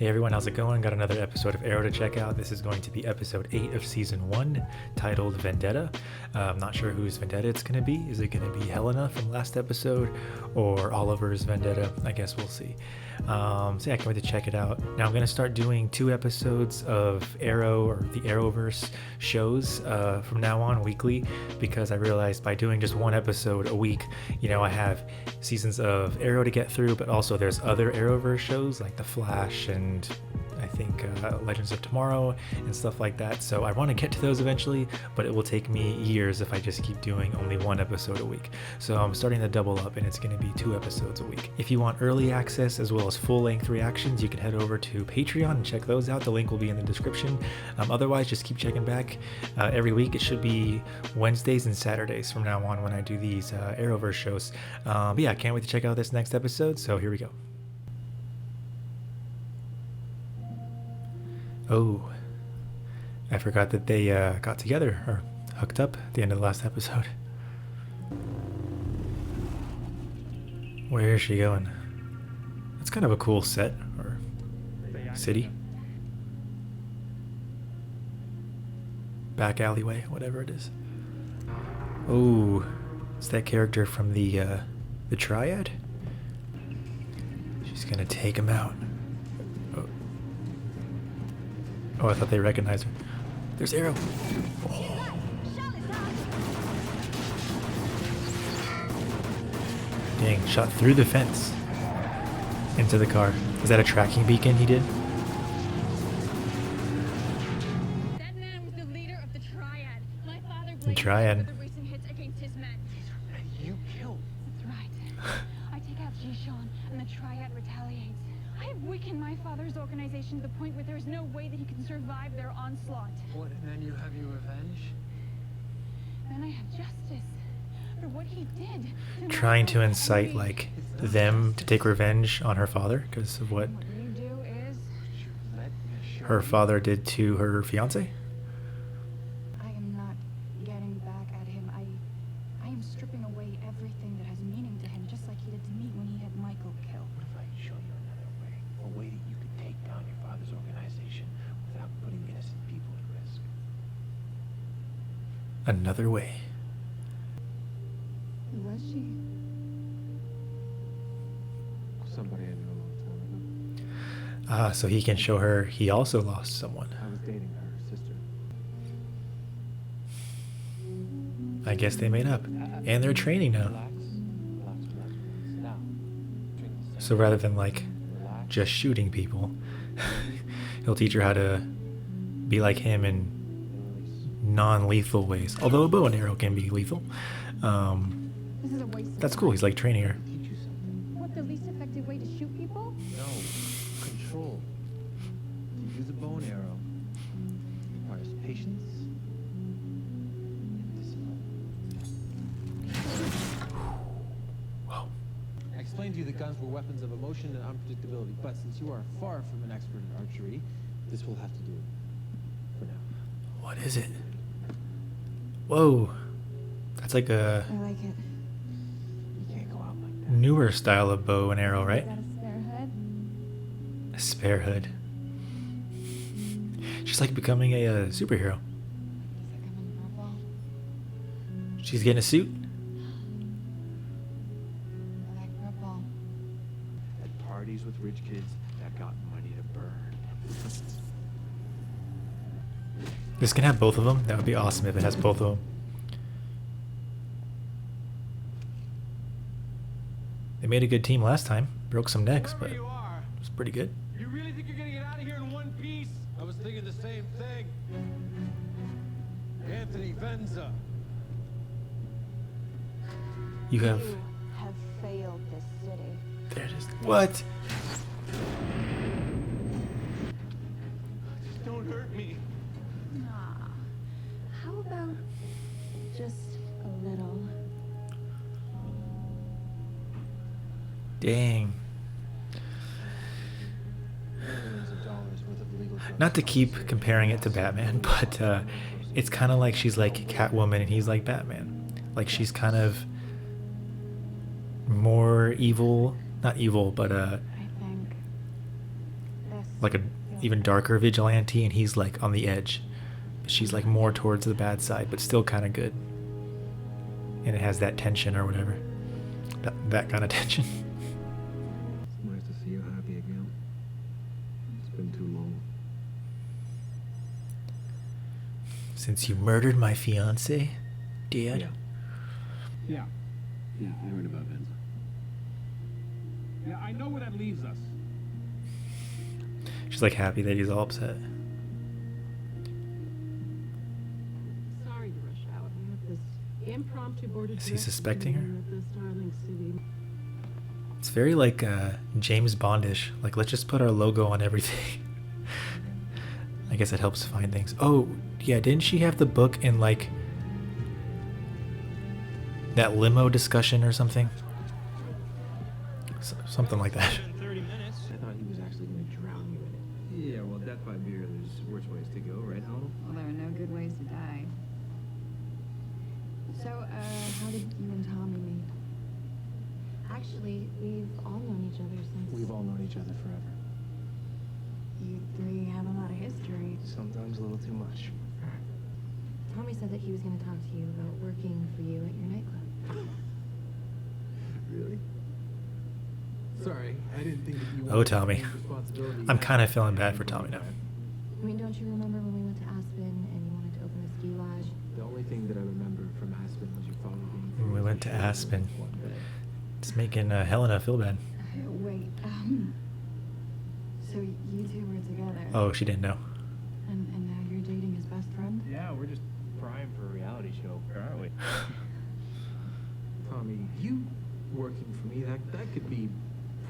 Hey everyone, how's it going? Got another episode of Arrow to check out. This is going to be episode 8 of season 1, titled Vendetta. I'm not sure whose Vendetta it's going to be. Is it going to be Helena from last episode or Oliver's Vendetta? I guess we'll see. So yeah, I can't wait to check it out. Now I'm going to start doing 2 episodes of Arrow or the Arrowverse shows from now on weekly, because I realized by doing just 1 episode a week, I have seasons of Arrow to get through, but also there's other Arrowverse shows like The Flash and I think Legends of Tomorrow and stuff like that. So I want to get to those eventually, but it will take me years if I just keep doing only 1 episode a week. So I'm starting to double up, and it's going to be 2 episodes a week. If you want early access as well as full-length reactions, you can head over to Patreon and check those out. The link will be in the description. Otherwise, just keep checking back every week. It should be Wednesdays and Saturdays from now on when I do these Arrowverse shows. But yeah, I can't wait to check out this next episode. So here we go. Oh, I forgot that they got together or hooked up at the end of the last episode. Where is she going? That's kind of a cool set or city. Back alleyway, whatever it is. Oh, it's that character from the Triad. She's gonna take him out. Oh, I thought they recognized her. There's Arrow. Oh. Dang, shot through the fence. Into the car. Is that a tracking beacon he did? That man was the leader of the Triad. My father The Triad. for the recent hits against his men. You killed. That's right. I take out Jishon, and the Triad retaliates. I have weakened my father's organization to the point where there is no way that he can survive their onslaught. What, and then you have your revenge? Then I have justice for what he did. Trying to incite, like, them to take revenge on her father because of what What you do is... her father did to her fiance? I am not getting back at him. I am stripping away everything that has meaning to him, just like he did to me when he had Michael killed. What if I show you another way? A way that you could take down your father's organization without putting innocent people at risk. Another way. Who was she? Somebody I knew a long time ago. Ah, so he can show her he also lost someone. I was dating her sister. I guess they made up. And they're training now. Relax. Now, drink this. So rather than like Relax. just shooting people, he'll teach her how to be like him in non-lethal ways. Although a bow and arrow can be lethal. This is a waste of That's cool. He's like training her. Teach you something. What, the least effective way to shoot people? No. Control. To use a bow and arrow requires patience and discipline. Whoa. I explained to you that guns were weapons of emotion and unpredictability, but since you are far from an expert in archery, this will have to do for now. What is it? Whoa. That's like a I like it. You can't go out like that. newer style of bow and arrow, right? Got a spare hood? A spare hood. She's like becoming a superhero. Does that come in purple? She's getting a suit. I like purple. At parties with rich kids that got money to burn. This can have both of them. That would be awesome if it has both of them. They made a good team last time. Broke some necks, but it you are. was pretty good. You really think you're gonna get out of here in one piece? I was thinking the same thing. Anthony Venza. You have... have failed this city. There it is. What? Just don't hurt me. Nah. How about just a little? Dang. Millions of dollars worth of legal drugs. Not to keep comparing it to Batman, but it's kind of like she's like Catwoman and he's like Batman. Like she's kind of more evil. Not evil, but I think this like a even darker vigilante, and he's like on the edge. She's like more towards the bad side, but still kind of good. And it has that tension or whatever. That kind of tension. It's nice to see you happy again. It's been too long. Since you murdered my fiance, Dad. Yeah, I heard about Vince. Yeah, I know where that leaves us. She's like happy that he's all upset. Sorry to rush out. We have this impromptu board of Is he directors suspecting her? meeting at the Starling City. It's very like James Bondish. Like, let's just put our logo on everything. I guess it helps find things. Oh, yeah, didn't she have the book in like that limo discussion or something? Something like that. 30 minutes. I thought he was actually going to drown you in it. Yeah, well, death by beer, there's worse ways to go, right, Helena? Well, there are no good ways to die. So, how did you and Tommy meet? Actually, we've all known each other since. We've all known each other forever. You three have a lot of history. Sometimes a little too much. Tommy said that he was going to talk to you about working for you at your nightclub. Really? Sorry, I didn't think that you Oh, wanted Tommy. to take responsibility. I'm kind of feeling bad for Tommy now. I mean, don't you remember when we went to Aspen and you wanted to open a ski lodge? The only thing that I remember from Aspen was your father being. When we went to Aspen. One day. It's making Helena feel bad. Wait, so you two were together? Oh, she didn't know. And now you're dating his best friend? Yeah, we're just primed for a reality show, aren't we? Tommy, you working for me, that could be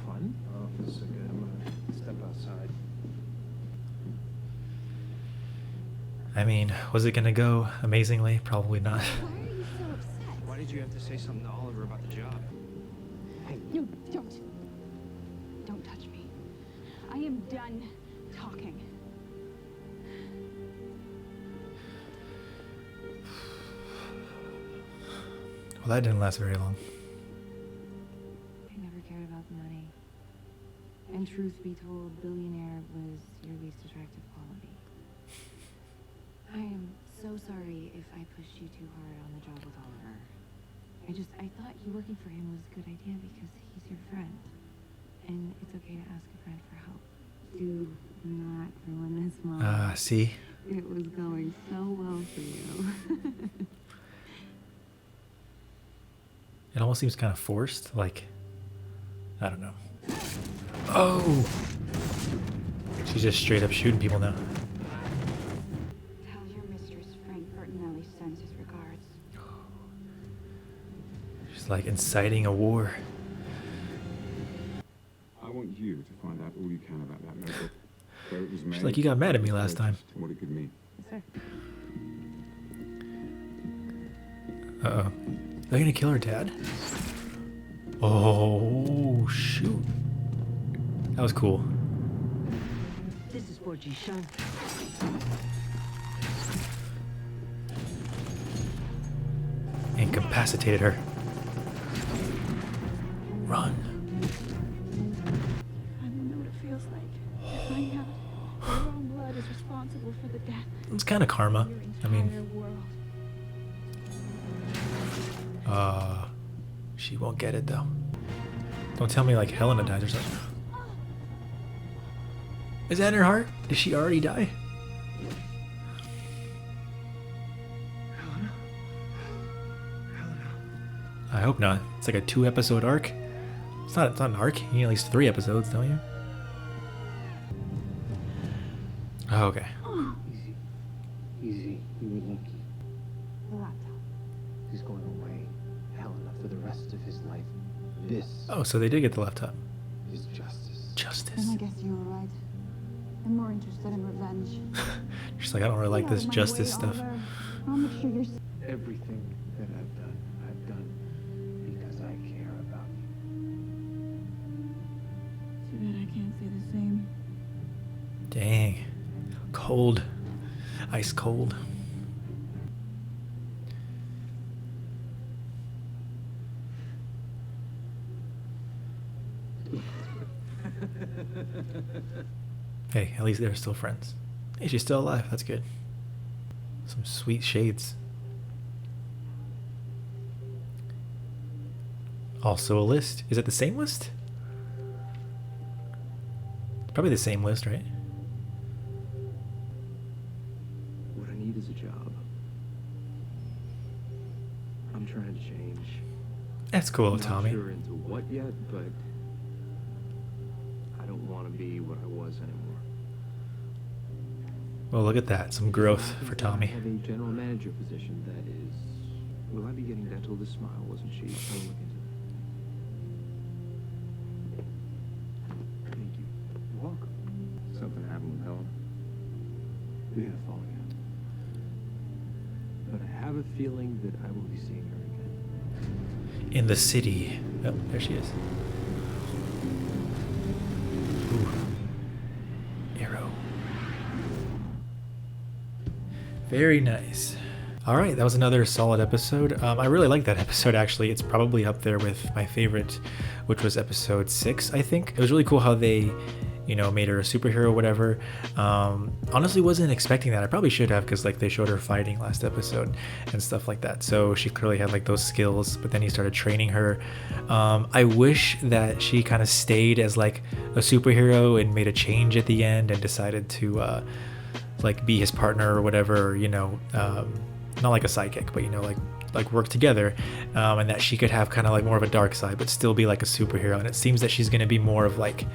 fun. Oh, this is so good. I'm gonna step outside. I mean, was it gonna go amazingly? Probably not. Why are you so upset? Why did you have to say something to Oliver about the job? No, don't. Don't touch me. I am done talking. Well, that didn't last very long. I never cared about the money. And truth be told, billionaire was your least attractive quality. I am so sorry if I pushed you too hard on the job with Oliver. I thought you working for him was a good idea because he's your friend. And it's okay to ask a friend for help. Do not ruin this moment. See? It was going so well for you. It almost seems kind of forced. Like, I don't know. Oh! She's just straight up shooting people now. Tell your mistress Frank Bertinelli sends his regards. She's like inciting a war. I want you to find out all you can about that notebook. Where it was made, She's like, you got mad at me last time. and what it could mean. Sir. Uh-oh. They're gonna kill her dad? Oh, shoot. That was cool. This is for Jishan. Incapacitated her. Run. I know what it feels like. To find out your own blood is responsible for the death It's kind of karma. of your I entire mean, world. she won't get it though. Don't tell me like Helena dies or something. Is that in her heart? Did she already die? I hope not. It's like a 2-episode arc. It's not an arc. You need at least 3 episodes, don't you? Oh, okay. Easy. Easy. You were lucky. The laptop. He's going away, Helena, for the rest of his life. This Oh, so they did get the laptop. is justice. Justice. Then I guess you were right. I'm more interested in revenge. She's like, I don't really like Get out this of my justice way, stuff. Oliver. I'll make sure you're Everything that I've done because I care about you. Too bad I can't say the same. Dang. Cold. Ice cold. Hey, at least they're still friends. Hey, she's still alive. That's good. Some sweet shades. Also a list. Is it the same list? Probably the same list, right? What I need is a job. I'm trying to change. That's cool, I'm Tommy. not sure into what yet, but I don't want to be what I was anymore. Well, look at that. Some growth for Tommy. I have a general manager position that is. Will I be getting dental? This smile wasn't she? I'll look into that. Thank you. You're welcome. Something happened with Helen. We had a falling out. But I have a feeling that I will be seeing her again. In the city. Oh, there she is. Ooh. Arrow. Very nice. All right, that was another solid episode. I really like that episode, actually. It's probably up there with my favorite, which was episode 6, I think. It was really cool how they, you know, made her a superhero or whatever. Honestly, wasn't expecting that. I probably should have, because like they showed her fighting last episode and stuff like that. So she clearly had like those skills, but then he started training her. I wish that she kind of stayed as like a superhero and made a change at the end and decided to like be his partner or whatever, or, you know, not like a sidekick, but, you know, like work together, and that she could have kind of like more of a dark side but still be like a superhero. And it seems that she's going to be more of like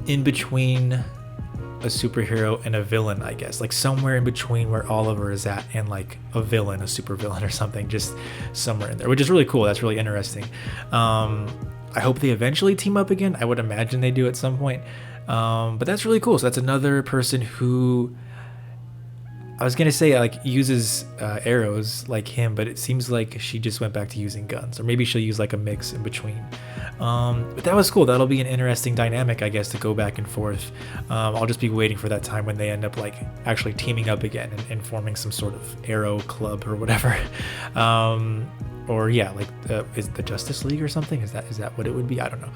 in between a superhero and a villain, I guess, like somewhere in between where Oliver is at and like a villain, a super villain or something, just somewhere in there, which is really cool. That's really interesting. I hope they eventually team up again. I would imagine they do at some point. But that's really cool. So that's another person who, I was gonna say, like, uses arrows like him, but it seems like she just went back to using guns, or maybe she'll use like a mix in between. But that was cool. That'll be an interesting dynamic, I guess, to go back and forth. I'll just be waiting for that time when they end up like actually teaming up again and forming some sort of arrow club or whatever. Or yeah, like is the Justice League or something? Is that what it would be? I don't know.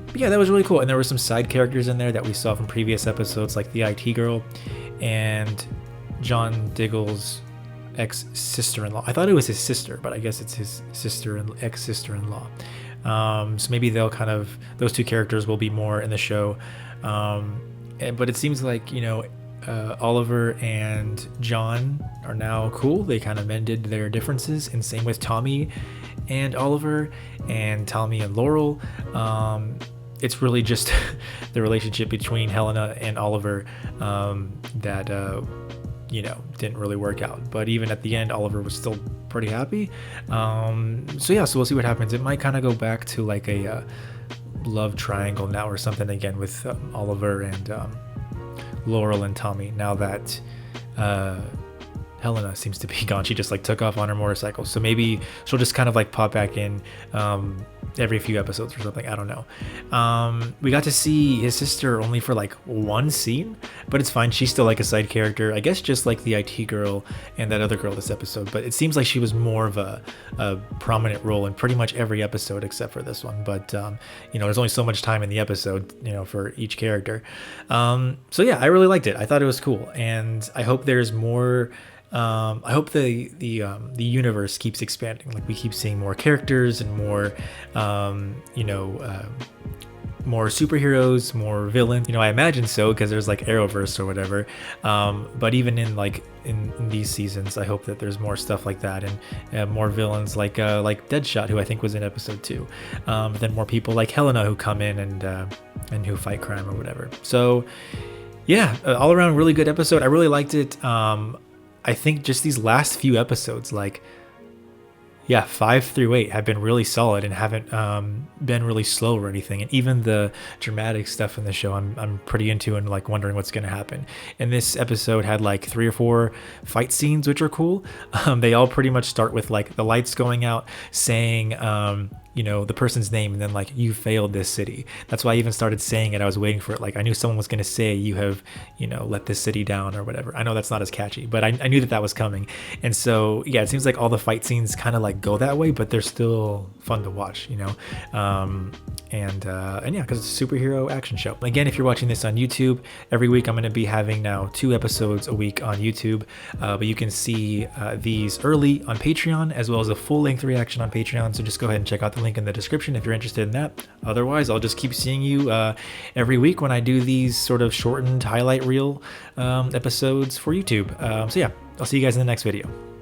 But yeah, that was really cool. And there were some side characters in there that we saw from previous episodes, like the IT girl and John Diggle's ex-sister-in-law. I thought it was his sister, but I guess it's his ex-sister-in-law. So maybe they'll kind of, those two characters will be more in the show. But it seems like, you know, Oliver and John are now cool. They kind of mended their differences, and same with Tommy and Oliver, and Tommy and Laurel. It's really just the relationship between Helena and Oliver that you know, didn't really work out. But even at the end, Oliver was still pretty happy. So yeah, so we'll see what happens. It might kind of go back to like a love triangle now or something again with Oliver and Laurel and Tommy, now that Helena seems to be gone. She just like took off on her motorcycle, so maybe she'll just kind of like pop back in every few episodes or something. I don't know. We got to see his sister only for like one scene, but it's fine. She's still like a side character, I guess, just like the IT girl and that other girl this episode. But it seems like she was more of a prominent role in pretty much every episode except for this one. But you know, there's only so much time in the episode, you know, for each character. So yeah, I really liked it. I thought it was cool, and I hope there's more. I hope the universe keeps expanding. Like, we keep seeing more characters and more, you know, more superheroes, more villains. You know, I imagine so, because there's like Arrowverse or whatever. But even in like in these seasons, I hope that there's more stuff like that, and more villains like Deadshot, who I think was in episode 2. Then more people like Helena who come in and who fight crime or whatever. So yeah, all around really good episode. I really liked it. I think just these last few episodes, like, yeah, 5 through 8 have been really solid and haven't been really slow or anything. And even the dramatic stuff in the show, I'm pretty into and like wondering what's going to happen. And this episode had like 3 or 4 fight scenes, which are cool. They all pretty much start with like the lights going out, saying you know, the person's name and then like, you failed this city. That's why I even started saying it. I was waiting for it. Like I knew someone was going to say, you have, you know, let this city down or whatever. I know that's not as catchy, but I knew that was coming. And so, yeah, it seems like all the fight scenes kind of like go that way, but they're still fun to watch, you know? And yeah, because it's a superhero action show. Again, if you're watching this on YouTube, every week I'm going to be having now 2 episodes a week on YouTube, but you can see these early on Patreon, as well as a full-length reaction on Patreon. So just go ahead and check out the link in the description if you're interested in that. Otherwise, I'll just keep seeing you every week when I do these sort of shortened highlight reel episodes for YouTube. So yeah, I'll see you guys in the next video.